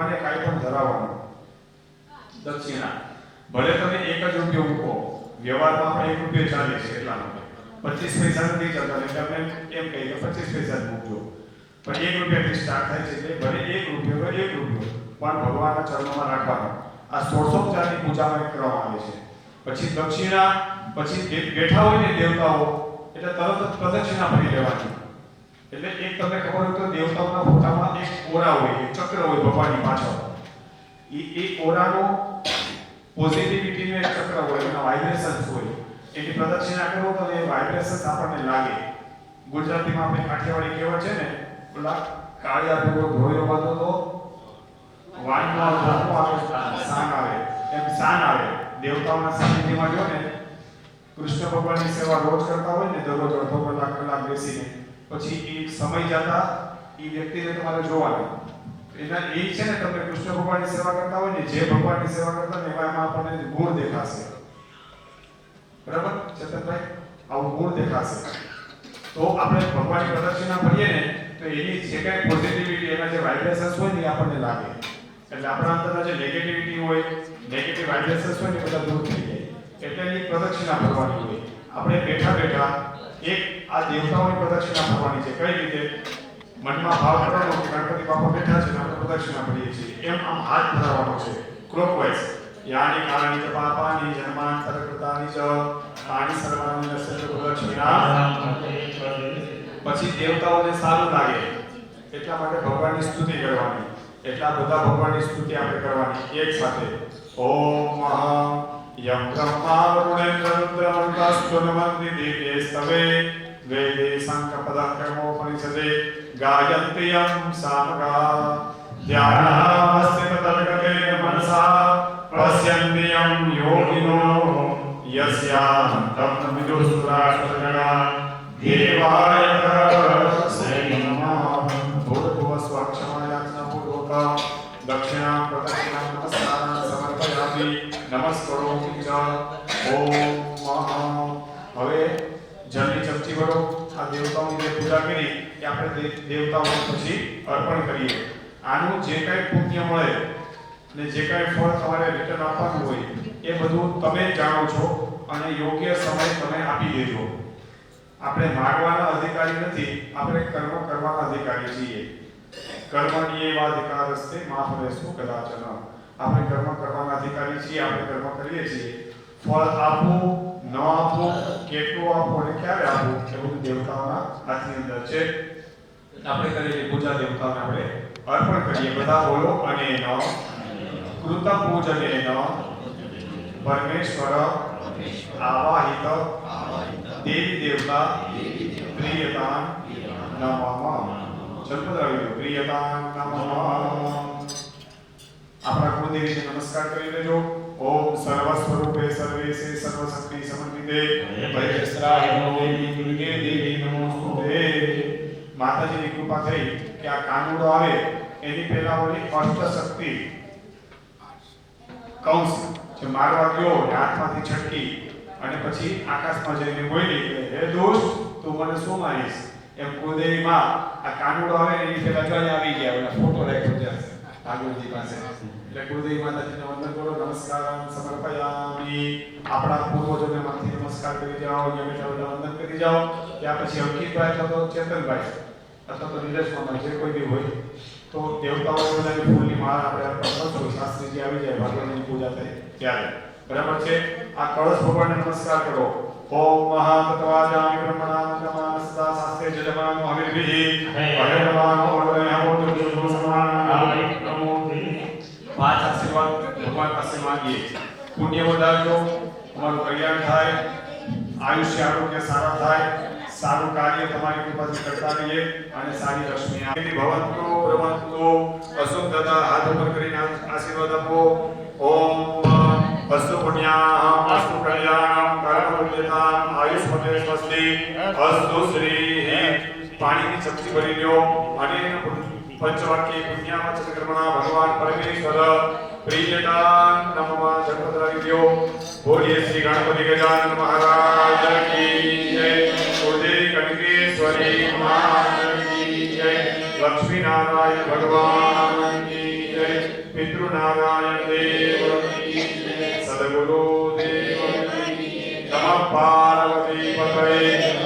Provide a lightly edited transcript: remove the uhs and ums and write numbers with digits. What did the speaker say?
અને કાંઈ પણ ધરાવવાનું દક્ષિણા ભલે તમે 1 જ રૂપિયો મૂકો, વ્યવહારમાં આપણે 1 રૂપિયો ચાલે છે એટલા માટે 25 પૈસા નથી ચાલતા એટલે તમે એમ કહીએ કે 25 પૈસા જ મૂકજો, પણ 1 રૂપિયાથી સ્ટાર્ટ થાય છે એટલે ભલે 1 રૂપિયો હોય 1 રૂપિયો પણ ભગવાનના ચરણોમાં રાખવાનો. આ 1650ની પૂજામાં કરવામાં આવે છે. પછી દક્ષિણા, પછી બેઠા હોય ને દેવતાઓ એટલે તરત જ પ્રદક્ષિણા ફરી લેવાની. એટલે એક તમને ખબર હોય તો દેવતાઓના ફોટામાં એક ઓરા હોય, એક ચક્ર હોય ભગવાનની પાછળ. એ ઓરાનો પોઝિટિવિટીનો એક ચક્ર હોય, એના વાઇબ્રેશન્સ હોય. એની પ્રદક્ષિણા કરો તો એ વાઇબ્રેશન્સ આપણને લાગે. ગુજરાતીમાં આપણે કાઠિયાવાડી કહેવત છે ને, પેલા કાળિયા ભેગો ધોયો બાંધો તો વાનમાં ધોકો આવે, શાન આવે. એમ શાન આવે. દેવતાઓના સાનિધ્યમાં જો ને કૃષ્ણ ભગવાનની સેવા રોજ કરતા હોય ને, દરરોજ અડધો કલાક બેસીને, પછી એ સમય જતા એ વ્યક્તિને તમારે જોવાનું. એના એ છે ને, તમે કૃષ્ણ ભગવાનની સેવા કરતા હોય ને, જે ભગવાનની સેવા કરતા ને એમાં આપણને ગુણ દેખાશે. બરાબર ચેતનભાઈ, આવું ગુણ દેખાશે. તો આપણે ભગવાનની પ્રદક્ષિણા કરીએ ને તો એની જે કઈ પોઝિટિવિટી, એના જે વાઇબ્રેશન્સ હોય ને એ આપણને લાગે. એટલે આપણા અંદરના જે નેગેટિવિટી હોય, નેગેટિવ વાઇબ્રેશન્સ હોય ને બધા દૂર થઈ જાય. એટલે એની પ્રદક્ષિણા કરવાની હોય. આપણે બેઠા બેઠા એક આ દેવતાઓની પ્રદક્ષિણા કરવાની છે. કઈ રીતે? મનમાં ભાવ કરવાનો કે ગણપતિ બાપા બેઠા છે ને આપણે પ્રદક્ષિણા કરીએ છીએ, એમ આમ હાથ ધરાવવાનો છે ક્લોકવાઇઝ. યાની કારણી ચ પાપાની જન્માંતર કૃતાની ચ પાણી સર્વાણી નશ્યત પ્રદક્ષિણા. પછી દેવતાઓને સારું લાગે એટલા માટે ભગવાનની સ્તુતિ કરવાની. એટલા બધા ભગવાનની સ્તુતિ આપણે કરવાની એક સાથે. ઓમ યમ બ્રહ્મા વરુણેન્દ્ર રુદ્રમંતસ્તુનમંતિ દિવ્યે સ્તવે વેદે સંકપદં કર્મોપનિષદે ગાયન્તિ યમ સામગા ધ્યાનામસ્તિ તદગતે મનસા પશ્યन्ति यं योगिनो यस्यान्तं विदुषुराष्ट्रगणा देवाय तस्मै नमः। भूर्भुवस्वक्षमायाचनपूर्वक दक्षिणां प्रदक्षिणां नमस्कारान् समर्पयामि नमस्करोमि च। ओम હવે જળની ચમચી વડો આ દેવતાઓની જે પૂજા કરી એ આપણે દેવતાઓને પછી અર્પણ કરીએ. આનું જે કંઈ પુણ્ય મળે ને જે કાંઈ ફળ તમારે રિટર્ન આપવાનું હોય એ બધું તમે જાણો છો અને યોગ્ય સમય તમે આપી દેજો. આપણે માગવાના અધિકારી નથી, આપણે કર્મ કરવાના અધિકારી છીએ. કર્મણ્યેવાધિકારસ્તે મા ફલેષુ કદાચન. આપણે કર્મ કરવાના અધિકારી છીએ, આપણે કર્મ કરીએ છીએ. ફળ આપવું ન આપવું, કેટલું આપવું અને ક્યારે આપવું એ બધું દેવતાઓના હાથની અંદર છે. આપણે કરેલી પૂજા દેવતાઓને આપણે અર્પણ કરીએ. બધા બોલો અને ન કૃત પૂજનેન પરમેશ્વર આવાહિત દેવી દેવતા પ્રિયતાન નમઃ. જન્મદ્રવ્ય પ્રિયતાન નમઃ. આપણા કુળદેવીને નમસ્કાર કરી લેજો. ઓમ સર્વ સ્વરૂપે સર્વેશે સર્વશક્તિ સમન્વિતે ભયસ્ત્રાય દેવી દુર્ગે દેવી નમોસ્તુતે. માતાજીની કૃપા થઈ કે આ કાનુડો આવે એની પહેલા ઓલી અષ્ટશક્તિ કંસ જે મારવા ગયો હાથમાંથી છટકી અને પછી આકાશમાં જઈને બોલી કે હે દુષ્ટ તું મને શું મારીશ? એમ કુળદેવી માં આ કાનુડો આવે એની પહેલા ગળે આવી ગયા. ઓલા ફોટો રાખ્યો ત્યાં ઠાકોરજી પાસે. એટલે કુળદેવી માતાજીને વંદન કરો. નમસ્કાર સમર્પયામિ. આપણા પૂર્વજોને માંથી નમસ્કાર કરી જાઓ, યમેશા વંદન કરી જાઓ. ત્યાર પછી અંકિતભાઈ અથવા તો ચેતનભાઈ અથવા તો નીરજ મામા જે કોઈ બી હોય તો દેવતાઓ બધાની ફૂલની માળા આપણે અર્પણ કરશું. શાસ્ત્રીજી આવી જાય ભાગવતની પૂજા થાય ત્યારે. બરાબર છે? આ કળશ ભગવાનને નમસ્કાર કરો. ઓમ મહાતત્વાજામિ બ્રહ્મણાં નમઃ સદા શાસ્ત્રે જજમાનો હવિર્ભિઃ ભૈરવાનો વરદયઃ પુરુષો સમાનાય નમોતિ. 5 આશીર્વાદ ભગવાન પાસે માંગીએ. પુણ્ય વધારજો, તમારું કલ્યાણ થાય, આયુષ્ય આરોગ્ય સારા થાય, સારું કાર્ય તમારી કૃપાથી કરતા રહીએ અને સારી લક્ષ્મી આવે. ભવંતો પ્રવંતો અશુદ્ધતા હાથ ઉપર કરીને આશીર્વાદ આપો. ઓમ અસ્તુ પુણ્યાહમ અસ્તુ કલ્યાણમ કર્મોદ્યતામ આયુષ્મતે સ્વસ્તિ અસ્તુ શ્રી. પાણીની ચમચી ભરી લ્યો અને પંચવાક્ય પુણ્યાવચન કર્મણા ભગવાન પરમેશ્વર પ્રિયતાન નમઃ જન્મદ્રાવી લ્યો. બોલીએ શ્રી ગણપતિ ગજાનન મહારાજ કી જય. कनकेश्वरी माता की जय. लक्ष्मी नारायण भगवान की जय. પિતૃનારાયણ દેવ સદગુરુ દેવ નમઃ પાર્વતી પતયે